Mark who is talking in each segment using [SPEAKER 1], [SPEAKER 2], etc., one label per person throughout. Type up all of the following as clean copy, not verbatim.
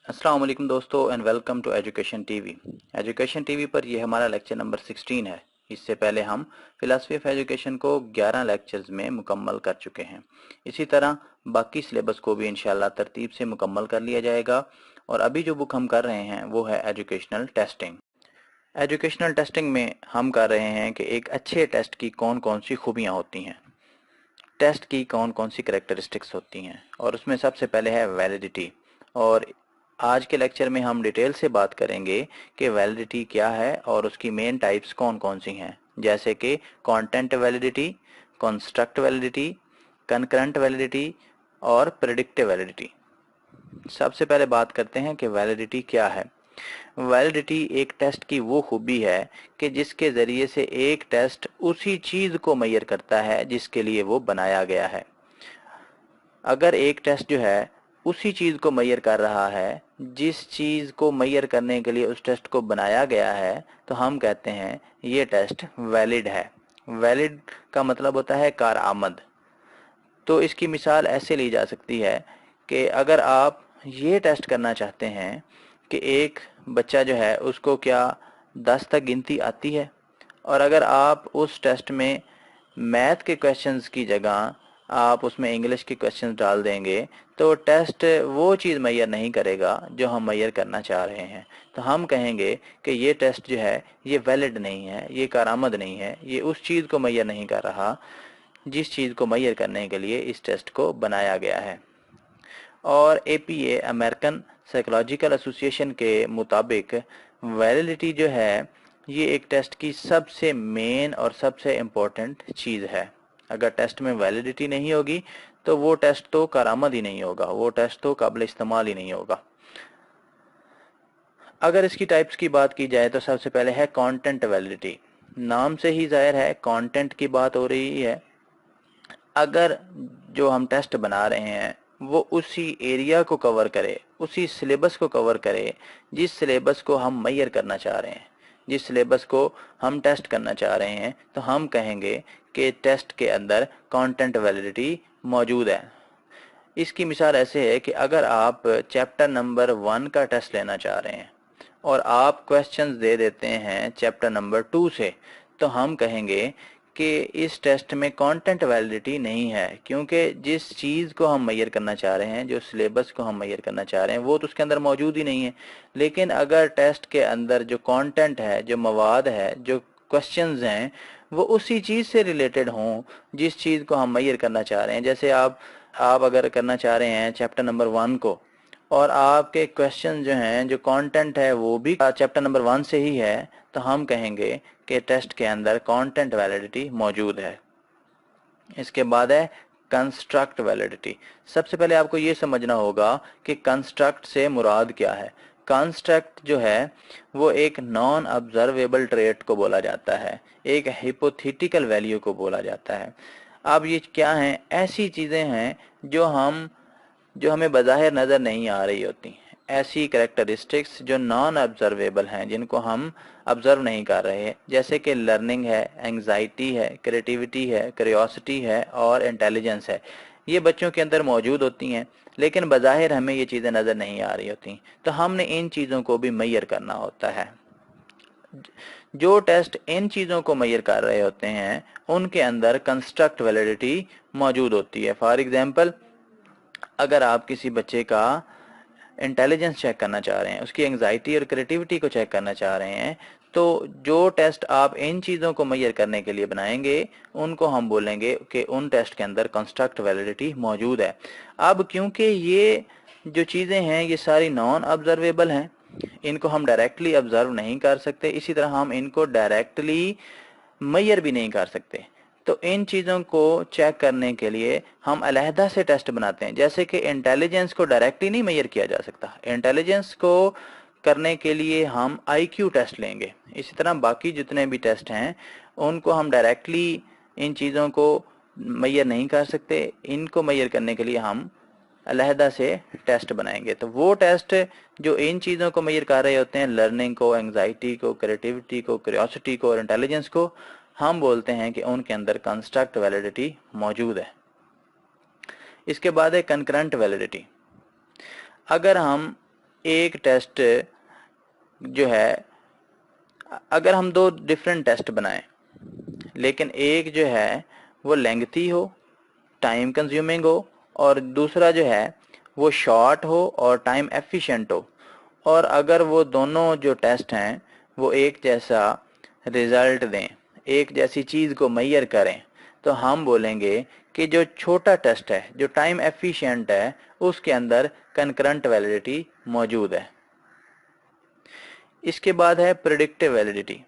[SPEAKER 1] अस्सलाम वालेकुम दोस्तों and welcome to education TV. Education TV पर ये हमारा लेक्चर नंबर 16 है। इससे पहले हम फिलॉसफी ऑफ एजुकेशन को 11 लेक्चर्स में मुकम्मल कर चुके हैं। इसी तरह बाकी सिलेबस को भी इंशाल्लाह तरतीब से मुकम्मल कर लिया जाएगा। और अभी जो बुक हम कर रहे हैं वो है एजुकेशनल टेस्टिंग। एजुकेशनल टेस्टिंग में हम कर रहे हैं कि एक अच्छे टेस्ट की कौन कौन सी खूबियाँ होती हैं, टेस्ट की कौन कौन सी करेक्टरिस्टिक्स होती हैं, और उसमें सबसे पहले है वैलिडिटी। और आज के लेक्चर में हम डिटेल से बात करेंगे कि वैलिडिटी क्या है और उसकी मेन टाइप्स कौन कौन सी हैं, जैसे कि content validity, construct validity, concurrent validity और प्रेडिक्टिव वैलिडिटी। सबसे पहले बात करते हैं कि वैलिडिटी क्या है। वैलिडिटी एक टेस्ट की वो खूबी है कि जिसके ज़रिए से एक टेस्ट उसी चीज़ को मेजर करता है जिसके लिए वो बनाया गया है। अगर एक टेस्ट जो है उसी चीज़ को मेजर कर रहा है जिस चीज़ को मेजर करने के लिए उस टेस्ट को बनाया गया है, तो हम कहते हैं ये टेस्ट वैलिड है। वैलिड का मतलब होता है कारआमद। तो इसकी मिसाल ऐसे ली जा सकती है कि अगर आप ये टेस्ट करना चाहते हैं कि एक बच्चा जो है उसको क्या 10 तक गिनती आती है, और अगर आप उस टेस्ट में मैथ के क्वेश्चंस की जगह आप उसमें इंग्लिश के क्वेश्चंस डाल देंगे, तो टेस्ट वो चीज़ मेजर नहीं करेगा जो हम मेजर करना चाह रहे हैं। तो हम कहेंगे कि ये टेस्ट जो है ये वैलिड नहीं है, ये कारआमद नहीं है, ये उस चीज़ को मेजर नहीं कर रहा जिस चीज़ को मेजर करने के लिए इस टेस्ट को बनाया गया है। और एपीए अमेरिकन साइकोलॉजिकल एसोसिएशन के मुताबिक वैलिडिटी जो है ये एक टेस्ट की सबसे मेन और सबसे इम्पोर्टेंट चीज़ है। अगर टेस्ट में वैलिडिटी नहीं होगी तो वो टेस्ट तो कारआमद ही नहीं होगा, वो टेस्ट तो काबिल इस्तेमाल ही नहीं होगा। अगर इसकी टाइप्स की बात की जाए तो सबसे पहले है कंटेंट वैलिडिटी। नाम से ही जाहिर है कंटेंट की बात हो रही है। अगर जो हम टेस्ट बना रहे हैं वो उसी एरिया को कवर करे, उसी सिलेबस को कवर करे जिस सिलेबस को हम मेजर करना चाह रहे हैं, जिस सिलेबस को हम टेस्ट करना चाह रहे हैं, तो हम कहेंगे कि टेस्ट के अंदर कंटेंट वैलिडिटी मौजूद है। इसकी मिसाल ऐसे है कि अगर आप चैप्टर नंबर 1 का टेस्ट लेना चाह रहे हैं और आप क्वेश्चंस दे देते हैं चैप्टर नंबर 2 से, तो हम कहेंगे कि इस टेस्ट में कंटेंट वैलिडिटी नहीं है, क्योंकि जिस चीज़ को हम मेजर करना चाह रहे हैं, जो सिलेबस को हम मेजर करना चाह रहे हैं, वो तो उसके अंदर मौजूद ही नहीं है। लेकिन अगर टेस्ट के अंदर जो कंटेंट है, जो मवाद है, जो क्वेश्चंस हैं, वो उसी चीज़ से रिलेटेड हों जिस चीज़ को हम मेजर करना चाह रहे हैं। जैसे आप अगर करना चाह रहे हैं चैप्टर नंबर 1 को और आपके क्वेश्चन जो हैं, जो कंटेंट है वो भी चैप्टर नंबर 1 से ही है, तो हम कहेंगे कि टेस्ट के अंदर कंटेंट वैलिडिटी मौजूद है। इसके बाद है कंस्ट्रक्ट वैलिडिटी। सबसे पहले आपको ये समझना होगा कि कंस्ट्रक्ट से मुराद क्या है। कंस्ट्रक्ट जो है वो एक नॉन ऑब्जर्वेबल ट्रेट को बोला जाता है, एक हाइपोथेटिकल वैल्यू को बोला जाता है। अब ये क्या हैं? ऐसी चीज़ें हैं जो हमें बज़ाहिर नज़र नहीं आ रही होती, ऐसी करेक्टरिस्टिक्स जो नॉन ऑब्जर्वेबल हैं, जिनको हम ऑब्जर्व नहीं कर रहे हैं, जैसे कि लर्निंग है, एंग्जाइटी है, क्रिएटिविटी है, क्यूरियोसिटी है और इंटेलिजेंस है। ये बच्चों के अंदर मौजूद होती हैं, लेकिन बज़ाहिर हमें ये चीज़ें नज़र नहीं आ रही होती, तो हमने इन चीज़ों को भी मेजर करना होता है। जो टेस्ट इन चीज़ों को मेजर कर रहे होते हैं उनके अंदर कंस्ट्रक्ट वैलिडिटी मौजूद होती है। फॉर एग्जांपल, अगर आप किसी बच्चे का इंटेलिजेंस चेक करना चाह रहे हैं, उसकी एंग्जाइटी और क्रिएटिविटी को चेक करना चाह रहे हैं, तो जो टेस्ट आप इन चीज़ों को मेजर करने के लिए बनाएंगे उनको हम बोलेंगे कि उन टेस्ट के अंदर कंस्ट्रक्ट वैलिडिटी मौजूद है। अब क्योंकि ये जो चीज़ें हैं ये सारी नॉन ऑब्जर्वेबल हैं, इनको हम डायरेक्टली ऑब्जर्व नहीं कर सकते, इसी तरह हम इनको डायरेक्टली मेजर भी नहीं कर सकते। तो इन चीज़ों को चेक करने के लिए हम अलहदा से टेस्ट बनाते हैं। जैसे कि इंटेलिजेंस को डायरेक्टली नहीं मेजर किया जा सकता, इंटेलिजेंस को करने के लिए हम आईक्यू टेस्ट लेंगे। इसी तरह बाकी जितने भी टेस्ट हैं उनको हम डायरेक्टली इन चीज़ों को मेजर नहीं कर सकते, इनको मेजर करने के लिए हम अलहदा से टेस्ट बनाएंगे। तो वो टेस्ट जो इन चीज़ों को मेजर कर रहे होते हैं, लर्निंग को, एंग्जाइटी को, क्रिएटिविटी को, क्यूरियोसिटी को और इंटेलिजेंस को, हम बोलते हैं कि उनके अंदर कंस्ट्रक्ट वैलिडिटी मौजूद है। इसके बाद है कंकरेंट वैलिडिटी। अगर हम एक टेस्ट जो है, अगर हम दो डिफरेंट टेस्ट बनाएं लेकिन एक जो है वो लेंथी हो, टाइम कंज्यूमिंग हो, और दूसरा जो है वो शॉर्ट हो और टाइम एफिशिएंट हो, और अगर वो दोनों जो टेस्ट हैं वो एक जैसा रिजल्ट दें, एक जैसी चीज़ को मेजर करें, तो हम बोलेंगे कि जो छोटा टेस्ट है, जो टाइम एफिशिएंट है, उसके अंदर कंकरेंट वैलिडिटी मौजूद है। इसके बाद है प्रेडिक्टिव वैलिडिटी।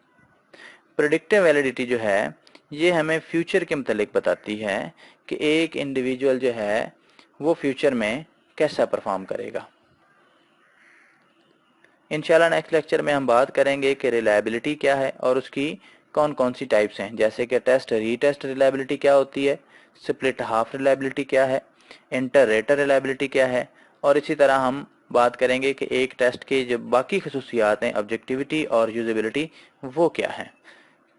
[SPEAKER 1] प्रेडिक्टिव वैलिडिटी जो है ये हमें फ्यूचर के मुतालिक बताती है कि एक इंडिविजुअल जो है वो फ्यूचर में कैसा परफॉर्म करेगा। इंशाल्लाह नेक्स्ट लेक्चर में हम बात करेंगे कि रिलायबिलिटी क्या है और उसकी कौन कौन सी टाइप्स हैं, जैसे कि टेस्ट रीटेस्ट रिलायबिलिटी क्या होती है, स्प्लिट हाफ रिलायबिलिटी क्या है, इंटर रेटर रिलायबिलिटी क्या है, और इसी तरह हम बात करेंगे कि एक टेस्ट के जो बाकी खसूसियात हैं, ऑब्जेक्टिविटी और यूजेबिलिटी, वो क्या है।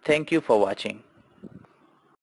[SPEAKER 1] Thank you for watching.